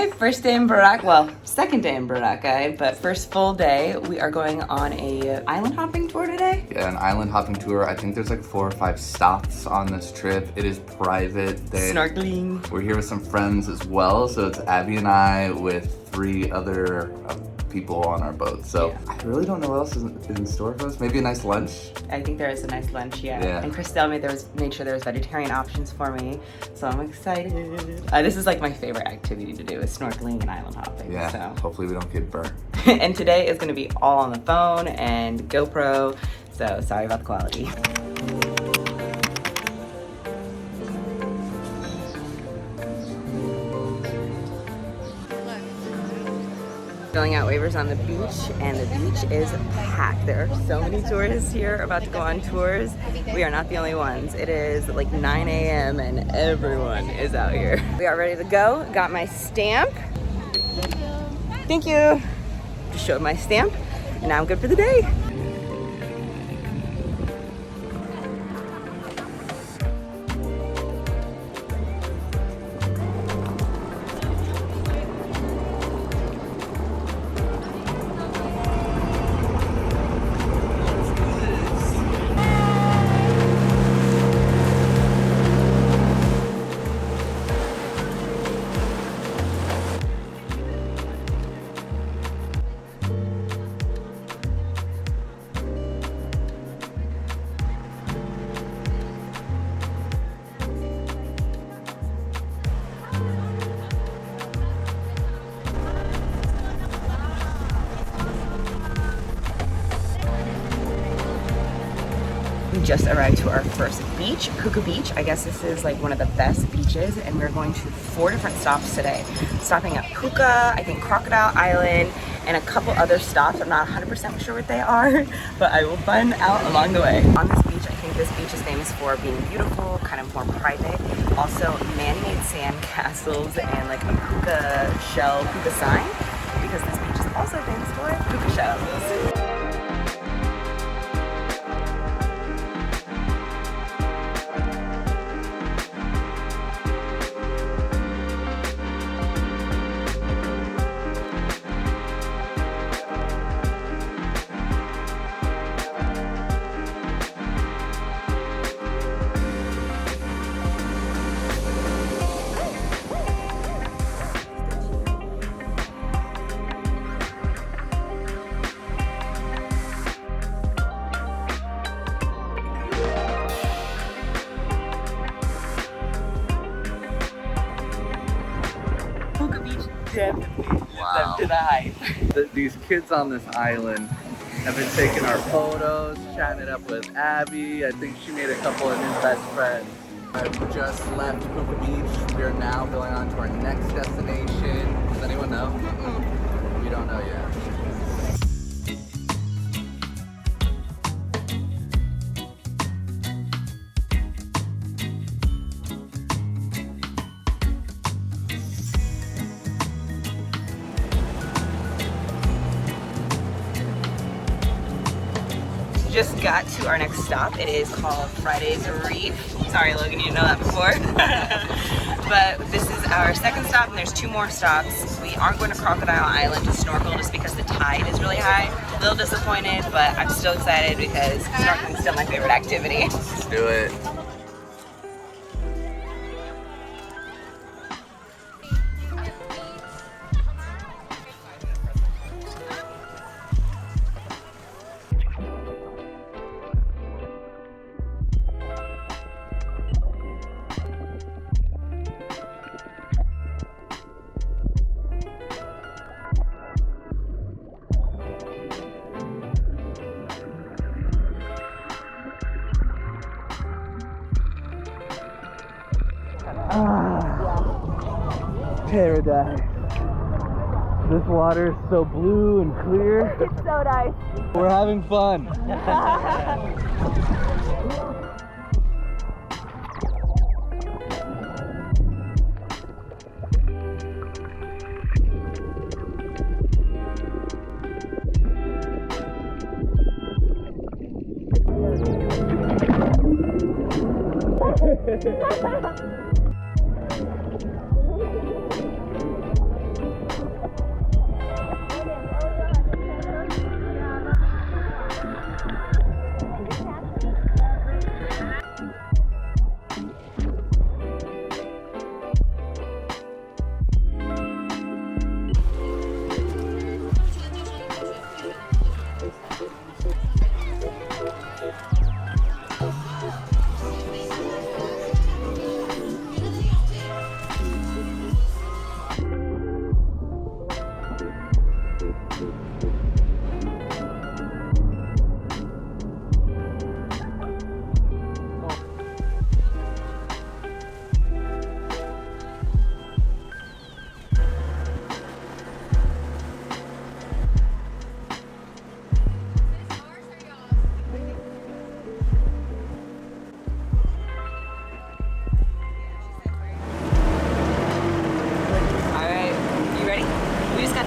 Hi, first day in Boracay, well, second day in Boracay, but first full day. We are going on a island hopping tour today. Yeah, an island hopping tour. I think there's like 4 or 5 stops on this trip. It is private. Snorkeling. We're here with some friends as well, so it's Abby and I with 3 other people on our boat. So yeah. I really don't know what else is in store for us. Maybe a nice lunch. I think there is a nice lunch, yeah. And Christelle made sure there was vegetarian options for me, so I'm excited. This is like my favorite activity to do, is snorkeling and island hopping. Yeah, so. Hopefully we don't get burnt. And today is going to be all on the phone and GoPro, so sorry about the quality. Filling out waivers on the beach, and the beach is packed. There are so many tourists here about to go on tours. We are not the only ones. It is like 9 a.m. and everyone is out here. We are ready to go. Got my stamp. Thank you. Just showed my stamp, and now I'm good for the day. We just arrived to our first beach, Puka Beach. I guess this is like one of the best beaches, and we're going to 4 different stops today. Stopping at Puka, I think Crocodile Island, and a couple other stops. I'm not 100% sure what they are, but I will find out along the way. On this beach, I think this beach is famous for being beautiful, kind of more private. Also, man-made sand castles and like a puka shell, puka sign, because this beach is also famous for puka shells. Puka Beach definitely lives up to the hype. These kids on this island have been taking our photos, chatting it up with Abby. I think she made a couple of new best friends. I've just left Puka Beach. We are now going on to our next destination. Does anyone know? We don't know yet. Just got to our next stop. It is called Friday's Reef. Sorry, Logan, you didn't know that before. But this is our second stop, and there's 2 more stops. We aren't going to Crocodile Island to snorkel just because the tide is really high. A little disappointed, but I'm still excited because snorkeling is still my favorite activity. Let's do it. Paradise. This water is so blue and clear. It's so nice. We're having fun.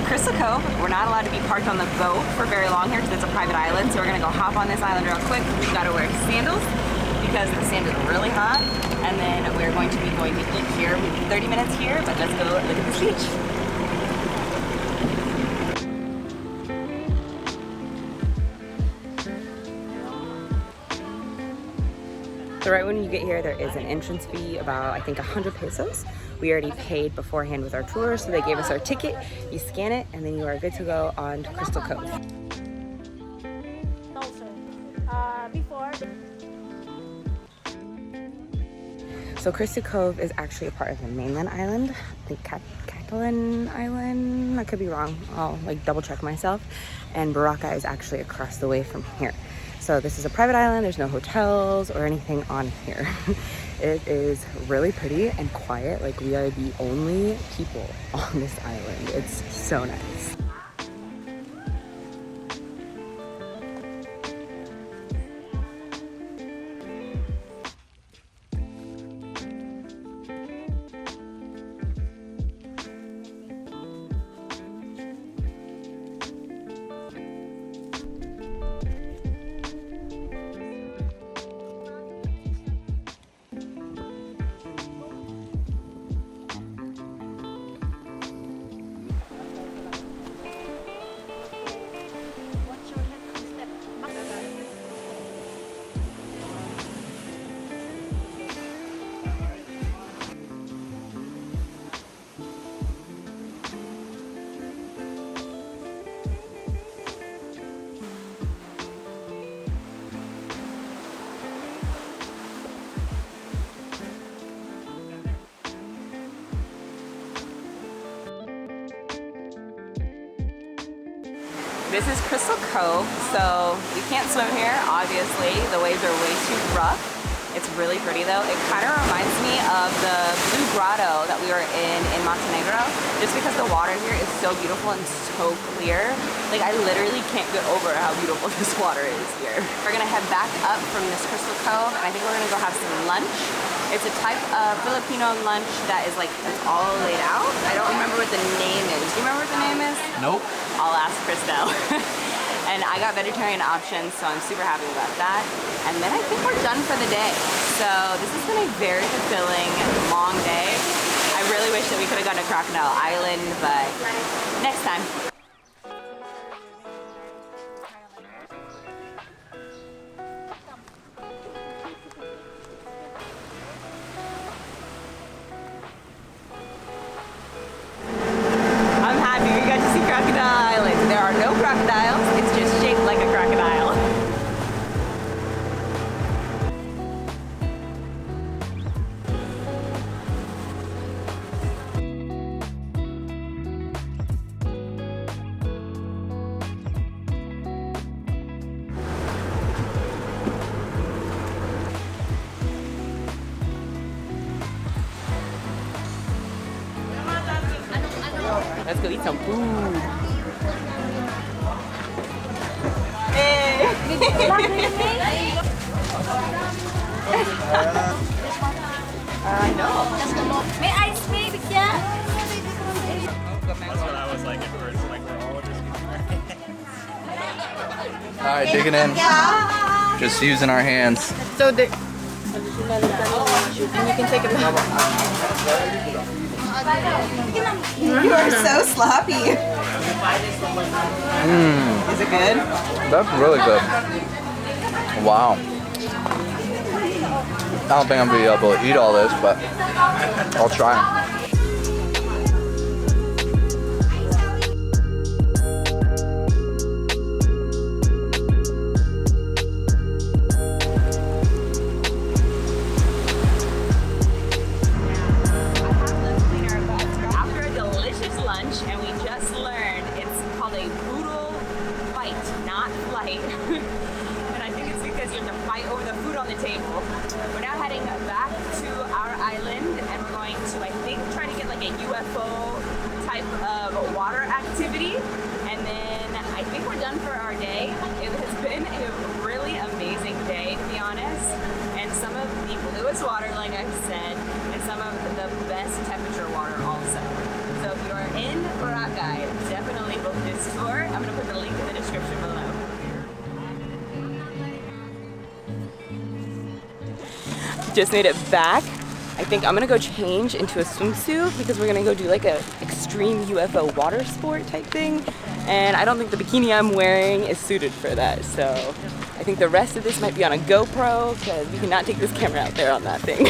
Crystal Cove. We're not allowed to be parked on the boat for very long here because it's a private island. So we're gonna go hop on this island real quick. We've got to wear sandals because the sand is really hot. And then we're going to be going to eat here. We have 30 minutes here, but let's go look at this beach. So right when you get here, there is an entrance fee about, I think, 100 pesos. We already paid beforehand with our tour, so they gave us our ticket. You scan it, and then you are good to go on to Crystal Cove. Also, before. So Crystal Cove is actually a part of the mainland island, I think Catalan Island. I could be wrong. I'll double check myself. And Boracay is actually across the way from here. So this is a private island. There's no hotels or anything on here. It is really pretty and quiet. Like, we are the only people on this island. It's so nice. This is Crystal Cove, so you can't swim here, obviously. The waves are way too rough. It's really pretty though. It kind of reminds me of the Blue Grotto that we were in Montenegro, just because the water here is so beautiful and so clear. Like, I literally can't get over how beautiful this water is here. We're gonna head back up from this Crystal Cove, and I think we're gonna go have some lunch. It's a type of Filipino lunch that is like, it's all laid out. I don't remember what the name is. Do you remember what the name is? Nope. I'll ask Christelle. And I got vegetarian options, so I'm super happy about that. And then I think we're done for the day. So this has been a very fulfilling, long day. I really wish that we could have gone to Crocodile Island, but next time. I'm happy we got to see Crocodile Island. There are no crocodiles, it's just shaped like a crocodile. Let's go eat some food. Hey! No. May ice cream, yeah? That's what I was like at first, like we're all just Alright, digging in. Just using our hands. So the... And you can take a You are so sloppy. Is it good? That's really good. Wow. I don't think I'm gonna be able to eat all this, but I'll try. After a delicious lunch, and we just learned it's called a boodle fight, not flight. And I think it's because you have to fight over the food on the table. We're now heading back to our island, and we're going to, I think, try to get like a UFO type of water activity. And then I think we're done for our day. It has been a really amazing day, to be honest. And some of the bluest water, like I said, and some of the best temperature water also. So if you are in Boracay, definitely just made it back. I think I'm gonna go change into a swimsuit because we're gonna go do like a extreme UFO water sport type thing. And I don't think the bikini I'm wearing is suited for that. So I think the rest of this might be on a GoPro because we cannot take this camera out there on that thing.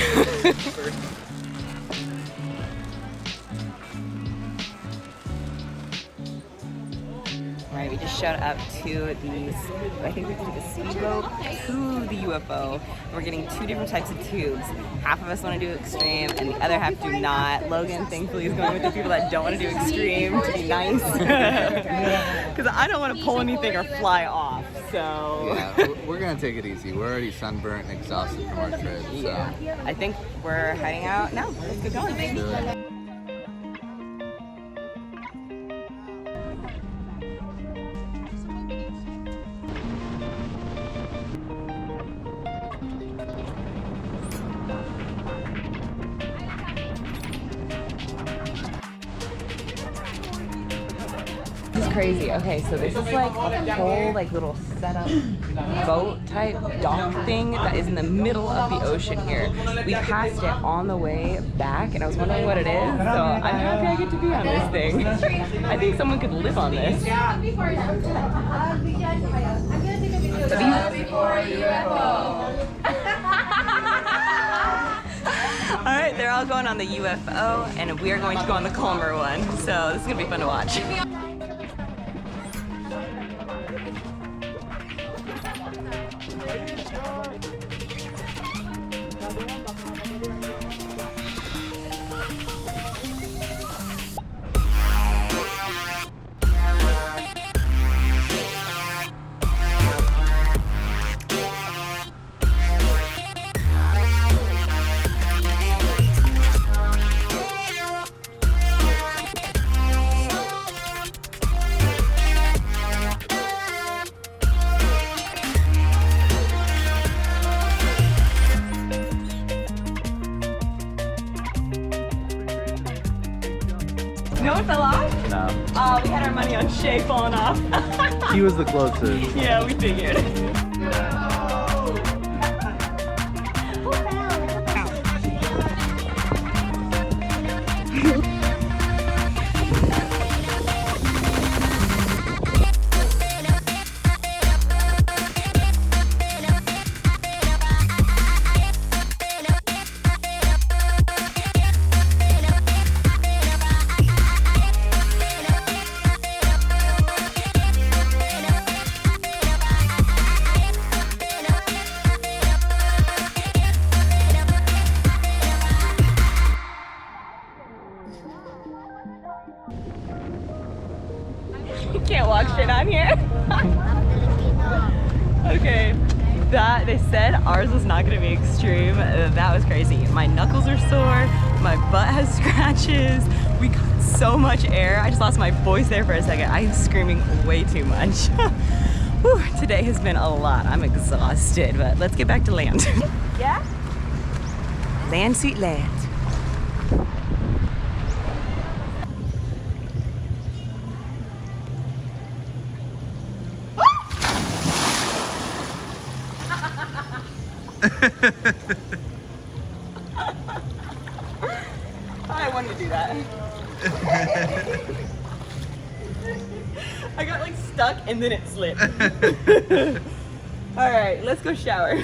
Alright, we just showed up to the, I think we have to take a speedboat to the UFO. We're getting 2 different types of tubes. Half of us want to do extreme and the other half do not. Logan, thankfully, is going with the people that don't want to do extreme to be nice. Because I don't want to pull anything or fly off, so. Yeah, we're going to take it easy. We're already sunburnt and exhausted from our trip, so. Yeah, I think we're heading out now. Let's get going. Let's do it. This is crazy. Okay, so this is like a whole like little setup boat type dock thing that is in the middle of the ocean here. We passed it on the way back and I was wondering what it is, so I'm happy I get to be on this thing. I think someone could live on this. Alright, they're all going on the UFO and we are going to go on the calmer one, so this is going to be fun to watch. No one fell off? No. Oh, we had our money on Shay falling off. He was the closest. Yeah, we figured. You can't walk shit on here. Okay, that they said ours was not gonna be extreme. That was crazy. My knuckles are sore, my butt has scratches. We got so much air. I just lost my voice there for a second. I am screaming way too much. Whew, today has been a lot. I'm exhausted, but let's get back to land. Yeah? Land, sweet land. I wanted to do that. I got like stuck and then it slipped. All right, let's go shower.